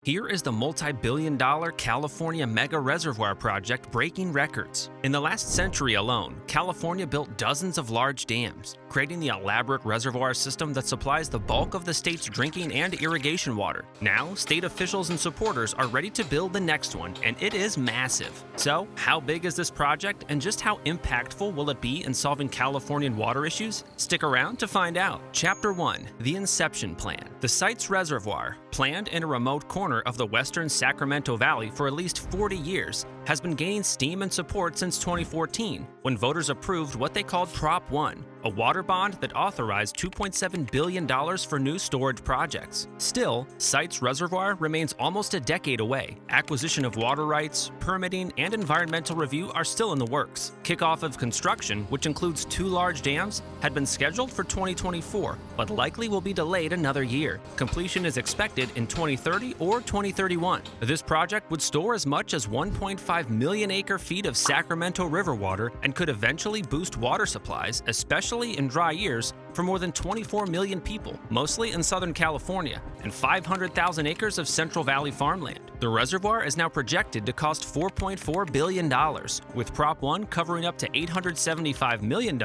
Here is the multi-billion-dollar California mega reservoir project breaking records. In the last century alone, California built dozens of large dams, creating the elaborate reservoir system that supplies the bulk of the state's drinking and irrigation water. Now, state officials and supporters are ready to build the next one, and it is massive. So, how big is this project, and just how impactful will it be in solving Californian water issues? Stick around to find out. Chapter 1. The Inception Plan. The site's reservoir, planned in a remote corner of the western Sacramento Valley for at least 40 years, has been gaining steam and support since 2014, when voters approved what they called Prop 1, a water bond that authorized $2.7 billion for new storage projects. Still, Site's reservoir remains almost a decade away. Acquisition of water rights, permitting, and environmental review are still in the works. Kickoff of construction, which includes 2 large dams, had been scheduled for 2024, but likely will be delayed another year. Completion is expected in 2030 or 2031. This project would store as much as 1.5 million acre-feet of Sacramento River water and could eventually boost water supplies, especially in dry years, for more than 24 million people, mostly in Southern California, and 500,000 acres of Central Valley farmland. The reservoir is now projected to cost $4.4 billion, with Prop 1 covering up to $875 million,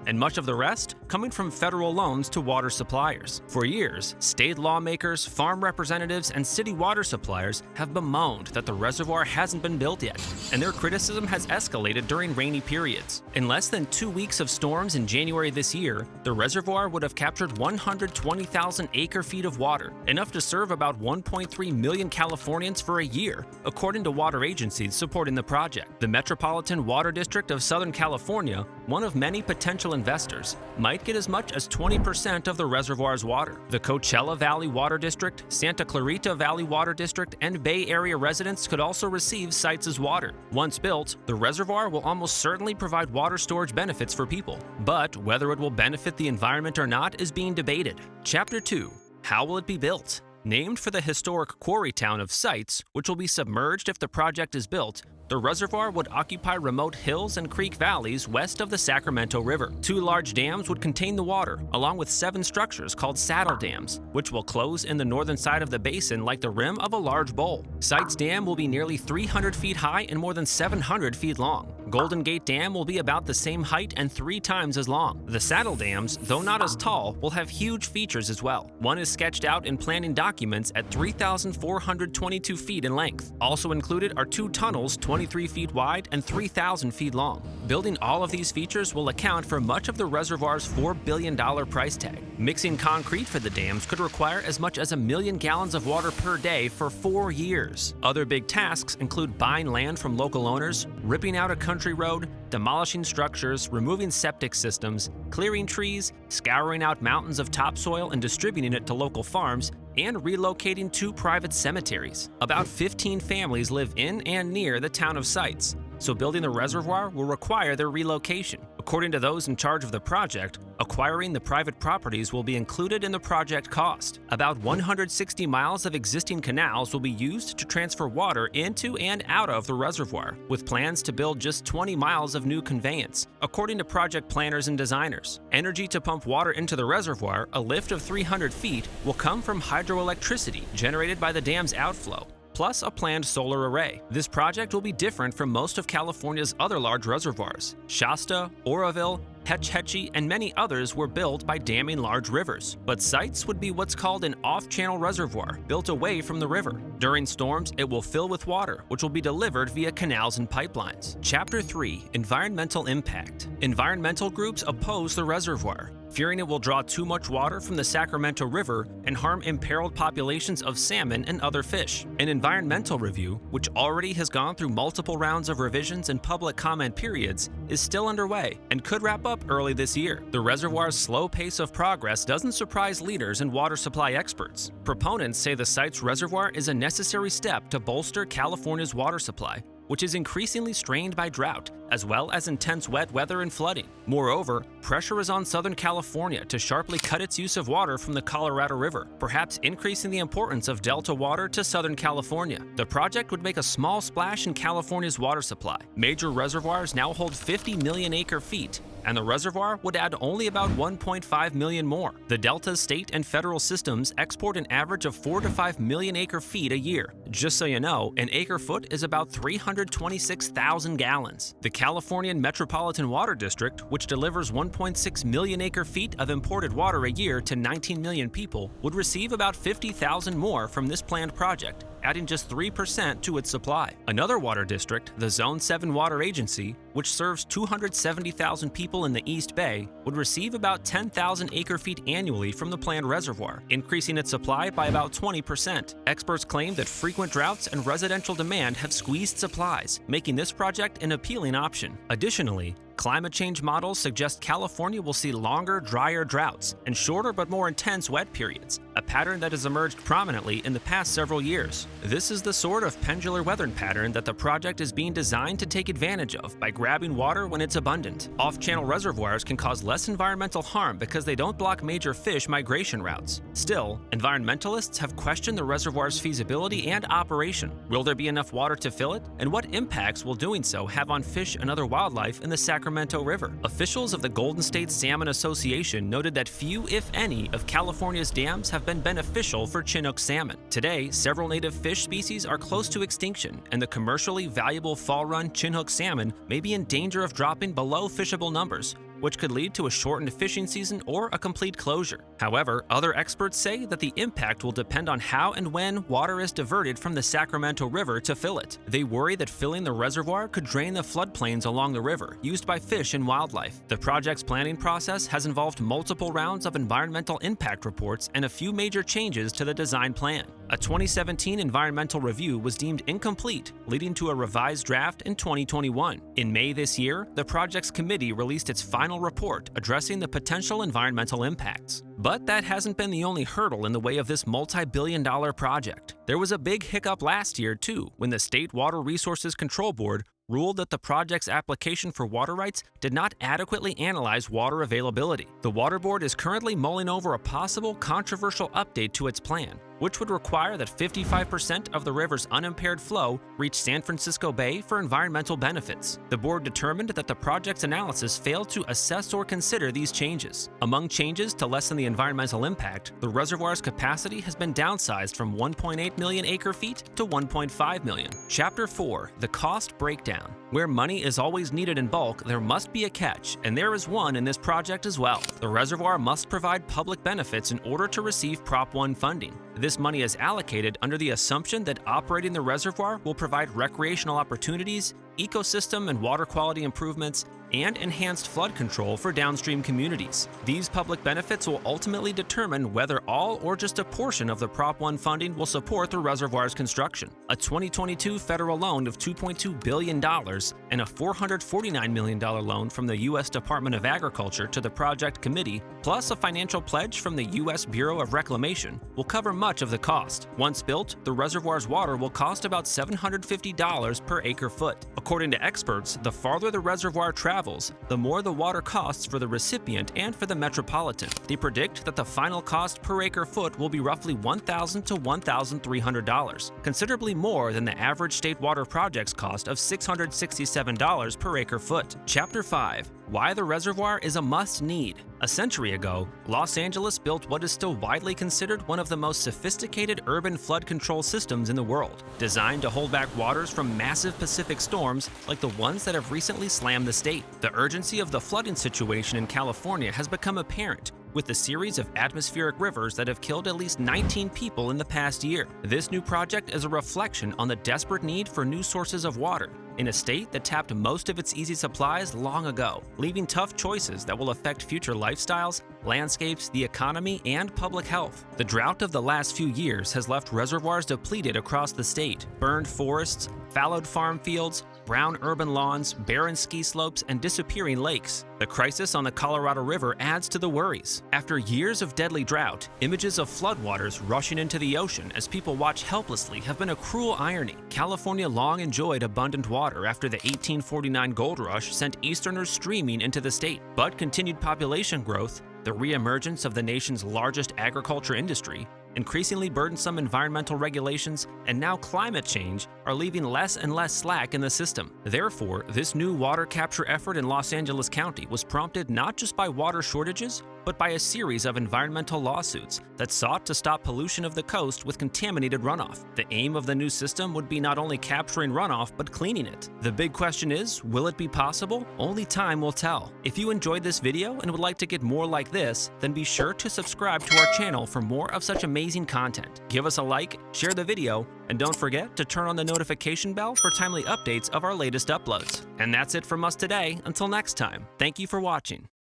and much of the rest coming from federal loans to water suppliers. For years, state lawmakers, farm representatives, and city water suppliers have bemoaned that the reservoir hasn't been built yet, and their criticism has escalated during rainy periods. In less than 2 weeks of storms in January this year, the reservoir would have captured 120,000 acre-feet of water, enough to serve about 1.3 million Californians for a year, according to water agencies supporting the project. The Metropolitan Water District of Southern California, one of many potential investors, might get as much as 20% of the reservoir's water. The Coachella Valley Water District, Santa Clarita Valley Water District, and Bay Area residents could also receive Sites' water. Once built, the reservoir will almost certainly provide water storage benefits for people, but whether it will benefit the environment or not is being debated. Chapter 2. How will it be built? Named for the historic quarry town of Sites, which will be submerged if the project is built, the reservoir would occupy remote hills and creek valleys west of the Sacramento River. 2 large dams would contain the water, along with 7 structures called saddle dams, which will close in the northern side of the basin like the rim of a large bowl. Sites Dam will be nearly 300 feet high and more than 700 feet long. Golden Gate Dam will be about the same height and 3 times as long. The saddle dams, though not as tall, will have huge features as well. One is sketched out in planning documents at 3,422 feet in length. Also included are 2 tunnels 23 feet wide and 3,000 feet long. Building all of these features will account for much of the reservoir's $4 billion price tag. Mixing concrete for the dams could require as much as 1 million gallons of water per day for 4 years. Other big tasks include buying land from local owners, ripping out a country road, demolishing structures, removing septic systems, clearing trees, scouring out mountains of topsoil and distributing it to local farms, and relocating 2 private cemeteries. About 15 families live in and near the town of Sites, so building the reservoir will require their relocation. According to those in charge of the project, acquiring the private properties will be included in the project cost. About 160 miles of existing canals will be used to transfer water into and out of the reservoir, with plans to build just 20 miles of new conveyance, according to project planners and designers. Energy to pump water into the reservoir, a lift of 300 feet, will come from hydroelectricity generated by the dam's outflow, plus a planned solar array. This project will be different from most of California's other large reservoirs. Shasta, Oroville, Hetch Hetchy, and many others were built by damming large rivers, but Sites would be what's called an off-channel reservoir, built away from the river. During storms, it will fill with water, which will be delivered via canals and pipelines. Chapter 3. Environmental Impact. Environmental groups oppose the reservoir, fearing it will draw too much water from the Sacramento River and harm imperiled populations of salmon and other fish. An environmental review, which already has gone through multiple rounds of revisions and public comment periods, is still underway and could wrap up early this year. The reservoir's slow pace of progress doesn't surprise leaders and water supply experts. Proponents say the Sites reservoir is a necessary step to bolster California's water supply, which is increasingly strained by drought, as well as intense wet weather and flooding. Moreover, pressure is on Southern California to sharply cut its use of water from the Colorado River, perhaps increasing the importance of Delta water to Southern California. The project would make a small splash in California's water supply. Major reservoirs now hold 50 million acre-feet, and the reservoir would add only about 1.5 million more. The Delta's state and federal systems export an average of 4 to 5 million acre-feet a year. Just so you know, an acre-foot is about 326,000 gallons. The Californian Metropolitan Water District, which delivers 1.6 million acre-feet of imported water a year to 19 million people, would receive about 50,000 more from this planned project, adding just 3% to its supply. Another water district, the Zone 7 Water Agency, which serves 270,000 people in the East Bay, would receive about 10,000 acre-feet annually from the planned reservoir, increasing its supply by about 20%. Experts claim that frequent droughts and residential demand have squeezed supplies, making this project an appealing option. Additionally, climate change models suggest California will see longer, drier droughts and shorter but more intense wet periods, a pattern that has emerged prominently in the past several years. This is the sort of pendular weathering pattern that the project is being designed to take advantage of by grabbing water when it's abundant. Off-channel reservoirs can cause less environmental harm because they don't block major fish migration routes. Still, environmentalists have questioned the reservoir's feasibility and operation. Will there be enough water to fill it? And what impacts will doing so have on fish and other wildlife in the Sacramento River? Officials of the Golden State Salmon Association noted that few, if any, of California's dams have been beneficial for Chinook salmon. Today, several native fish species are close to extinction, and the commercially valuable fall-run Chinook salmon may be in danger of dropping below fishable numbers, which could lead to a shortened fishing season or a complete closure. However, other experts say that the impact will depend on how and when water is diverted from the Sacramento River to fill it. They worry that filling the reservoir could drain the floodplains along the river, used by fish and wildlife. The project's planning process has involved multiple rounds of environmental impact reports and a few major changes to the design plan. A 2017 environmental review was deemed incomplete, leading to a revised draft in 2021. In May this year, the project's committee released its final report addressing the potential environmental impacts. But that hasn't been the only hurdle in the way of this multi-billion-dollar project. There was a big hiccup last year, too, when the State Water Resources Control Board ruled that the project's application for water rights did not adequately analyze water availability. The Water Board is currently mulling over a possible controversial update to its plan, which would require that 55% of the river's unimpaired flow reach San Francisco Bay for environmental benefits. The board determined that the project's analysis failed to assess or consider these changes. Among changes to lessen the environmental impact, the reservoir's capacity has been downsized from 1.8 million acre-feet to 1.5 million. Chapter 4, the cost breakdown. Where money is always needed in bulk, there must be a catch, and there is one in this project as well. The reservoir must provide public benefits in order to receive Prop 1 funding. This money is allocated under the assumption that operating the reservoir will provide recreational opportunities, ecosystem and water quality improvements, and enhanced flood control for downstream communities. These public benefits will ultimately determine whether all or just a portion of the Prop 1 funding will support the reservoir's construction. A 2022 federal loan of $2.2 billion and a $449 million loan from the U.S. Department of Agriculture to the project committee, plus a financial pledge from the U.S. Bureau of Reclamation, will cover much of the cost. Once built, the reservoir's water will cost about $750 per acre-foot. According to experts, the farther the reservoir travels, the more the water costs for the recipient and for the metropolitan. They predict that the final cost per acre-foot will be roughly $1,000 to $1,300, considerably more than the average state water project's cost of $667 per acre-foot. Chapter 5. Why the reservoir is a must-need. A century ago, Los Angeles built what is still widely considered one of the most sophisticated urban flood control systems in the world, designed to hold back waters from massive Pacific storms like the ones that have recently slammed the state. The urgency of the flooding situation in California has become apparent with the series of atmospheric rivers that have killed at least 19 people in the past year. This new project is a reflection on the desperate need for new sources of water in a state that tapped most of its easy supplies long ago, leaving tough choices that will affect future lifestyles, landscapes, the economy, and public health. The drought of the last few years has left reservoirs depleted across the state, burned forests, fallowed farm fields, brown urban lawns, barren ski slopes, and disappearing lakes. The crisis on the Colorado River adds to the worries. After years of deadly drought, images of floodwaters rushing into the ocean as people watch helplessly have been a cruel irony. California long enjoyed abundant water after the 1849 gold rush sent Easterners streaming into the state, but continued population growth, the re-emergence of the nation's largest agriculture industry, Increasingly burdensome environmental regulations and now climate change are leaving less and less slack in the system. Therefore, this new water capture effort in Los Angeles County was prompted not just by water shortages, but by a series of environmental lawsuits that sought to stop pollution of the coast with contaminated runoff. The aim of the new system would be not only capturing runoff, but cleaning it. The big question is, will it be possible? Only time will tell. If you enjoyed this video and would like to get more like this, then be sure to subscribe to our channel for more of such amazing content. Give us a like, share the video, and don't forget to turn on the notification bell for timely updates of our latest uploads. And that's it from us today. Until next time, thank you for watching.